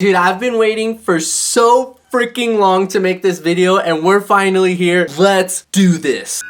Dude, I've been waiting for so freaking long to make this video and we're finally here. Let's do this.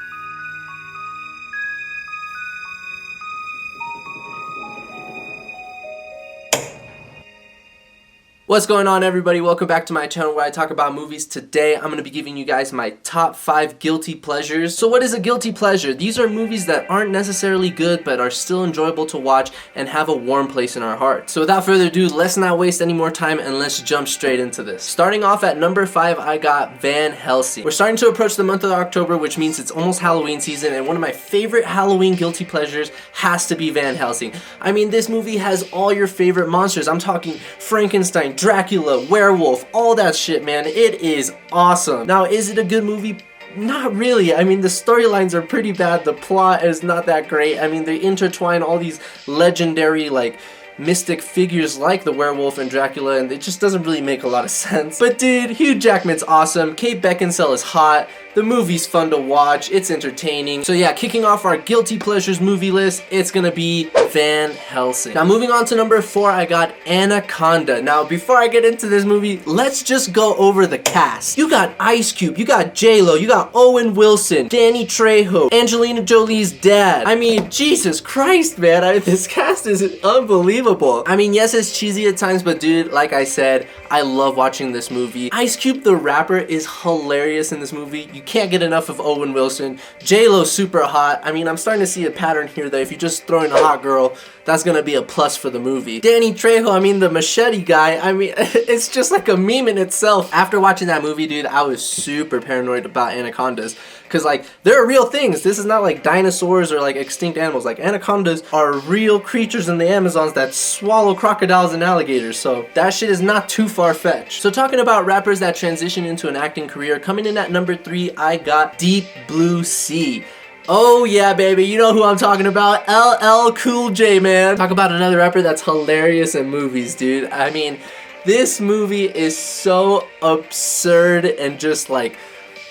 What's going on, everybody? Welcome back to my channel where I talk about movies. Today I'm going to be giving you guys my top 5 guilty pleasures. So what is a guilty pleasure? These are movies that aren't necessarily good but are still enjoyable to watch and have a warm place in our heart. So without further ado, let's not waste any more time and let's jump straight into this. Starting off at number 5, I got Van Helsing. We're starting to approach the month of October, which means it's almost Halloween season, and one of my favorite Halloween guilty pleasures has to be Van Helsing. I mean, this movie has all your favorite monsters. I'm talking Frankenstein, Dracula, werewolf, all that shit, man. It is awesome. Now, is it a good movie? Not really. I mean, the storylines are pretty bad. The plot is not that great. I mean, they intertwine all these legendary, like, mystic figures like the werewolf and Dracula, and it just doesn't really make a lot of sense. But dude, Hugh Jackman's awesome. Kate Beckinsale is hot. The movie's fun to watch. It's entertaining. So yeah, kicking off our guilty pleasures movie list, it's gonna be Van Helsing. Now moving on to number 4, I got Anaconda. Now before I get into this movie, let's just go over the cast. You got Ice Cube, you got J-Lo, you got Owen Wilson, Danny Trejo, Angelina Jolie's dad. I mean, Jesus Christ, man. This cast is unbelievable. I mean, yes, it's cheesy at times, but dude, like I said, I love watching this movie. Ice Cube the rapper is hilarious in this movie. You can't get enough of Owen Wilson. J-Lo's super hot. I mean, I'm starting to see a pattern here that if you just throw in a hot girl, that's gonna be a plus for the movie. Danny Trejo, I mean, the machete guy, I mean, it's just like a meme in itself. After watching that movie, dude, I was super paranoid about anacondas. Cause like, they're real things. This is not like dinosaurs or like extinct animals. Like, anacondas are real creatures in the Amazons that swallow crocodiles and alligators. So that shit is not too far-fetched. So talking about rappers that transition into an acting career, coming in at number 3, I got Deep Blue Sea. Oh yeah, baby, you know who I'm talking about. LL Cool J, man. Talk about another rapper that's hilarious in movies, dude. I mean, this movie is so absurd and just like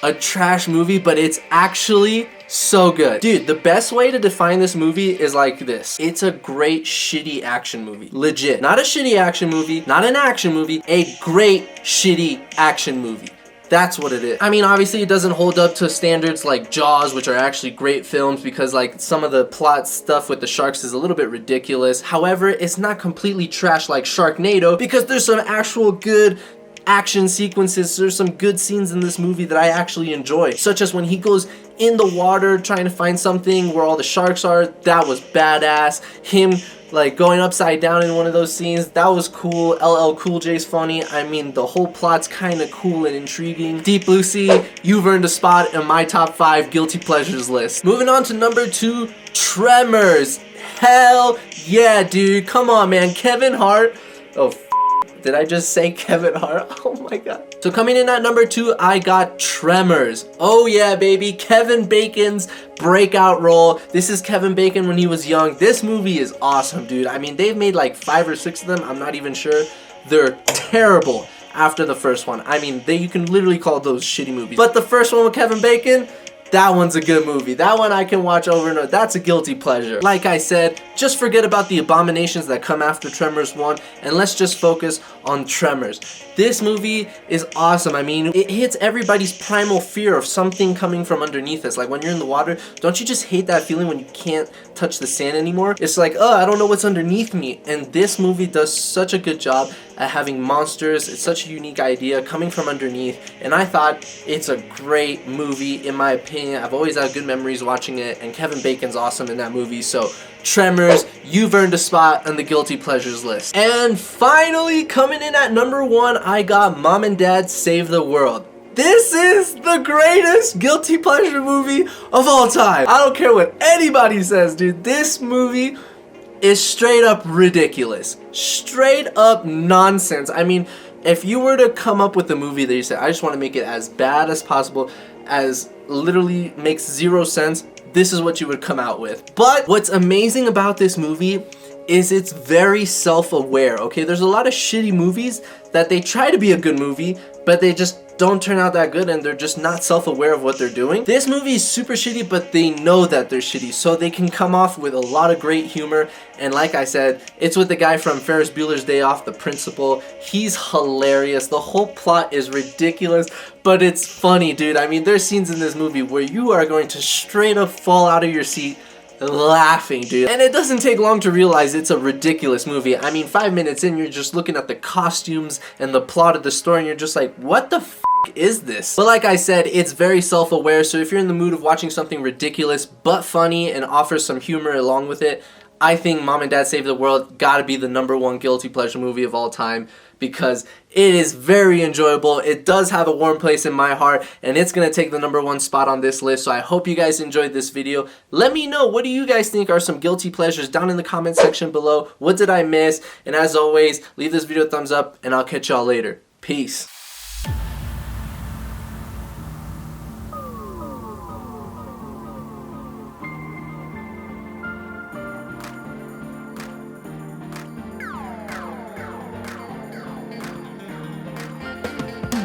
a trash movie, but it's actually so good. Dude, the best way to define this movie is like this. It's a great shitty action movie. Legit. Not a shitty action movie, not an action movie, a great shitty action movie. That's what it is. I mean, obviously it doesn't hold up to standards like Jaws, which are actually great films, because like some of the plot stuff with the sharks is a little bit ridiculous. However, it's not completely trash like Sharknado, because there's some actual good action sequences. There's some good scenes in this movie that I actually enjoy, such as when he goes in the water trying to find something where all the sharks are. That was badass. Him like going upside down in one of those scenes, that was cool. LL Cool J's funny. I mean, the whole plot's kind of cool and intriguing. Deep Blue Sea, you've earned a spot in my top 5 guilty pleasures list. Moving on to number 2, Tremors. Hell yeah, dude. Come on, man. Kevin Hart. Oh, did I just say Kevin Hart? Oh my god. So coming in at number 2, I got Tremors. Oh yeah, baby. Kevin Bacon's breakout role. This is Kevin Bacon when he was young. This movie is awesome, dude. I mean, they've made like 5 or 6 of them. I'm not even sure. They're terrible after the first one. I mean, you can literally call those shitty movies. But the first one with Kevin Bacon, that one's a good movie. That one I can watch over and over. That's a guilty pleasure. Like I said, just forget about the abominations that come after Tremors 1 and let's just focus on Tremors. This movie is awesome. I mean, it hits everybody's primal fear of something coming from underneath us. Like when you're in the water, don't you just hate that feeling when you can't touch the sand anymore? It's like, oh, I don't know what's underneath me. And this movie does such a good job at having monsters. It's such a unique idea coming from underneath. And I thought it's a great movie in my opinion. I've always had good memories watching it, and Kevin Bacon's awesome in that movie. So Tremors, you've earned a spot on the guilty pleasures list. And finally, coming in at number 1, I got Mom and Dad Save the World. This is the greatest guilty pleasure movie of all time. I don't care what anybody says, dude. This movie is straight up ridiculous. Straight up nonsense. I mean, if you were to come up with a movie that you said, I just want to make it as bad as possible, as literally makes 0 sense, this is what you would come out with. But what's amazing about this movie is it's very self-aware, okay? There's a lot of shitty movies that they try to be a good movie, but they just don't turn out that good and they're just not self-aware of what they're doing. This movie is super shitty, but they know that they're shitty, so they can come off with a lot of great humor. And like I said, it's with the guy from Ferris Bueller's Day Off, the principal. He's hilarious. The whole plot is ridiculous, but it's funny, dude. I mean, there's scenes in this movie where you are going to straight up fall out of your seat laughing, dude. And it doesn't take long to realize it's a ridiculous movie. I mean, 5 minutes in, you're just looking at the costumes and the plot of the story, and you're just like, what the f is this? But like I said, it's very self-aware, so if you're in the mood of watching something ridiculous but funny and offers some humor along with it, I think Mom and Dad Save the World gotta be the #1 guilty pleasure movie of all time, because it is very enjoyable. It does have a warm place in my heart, and it's gonna take the #1 spot on this list. So I hope you guys enjoyed this video. Let me know, what do you guys think are some guilty pleasures down in the comment section below. What did I miss? And as always, leave this video a thumbs up, and I'll catch y'all later. Peace.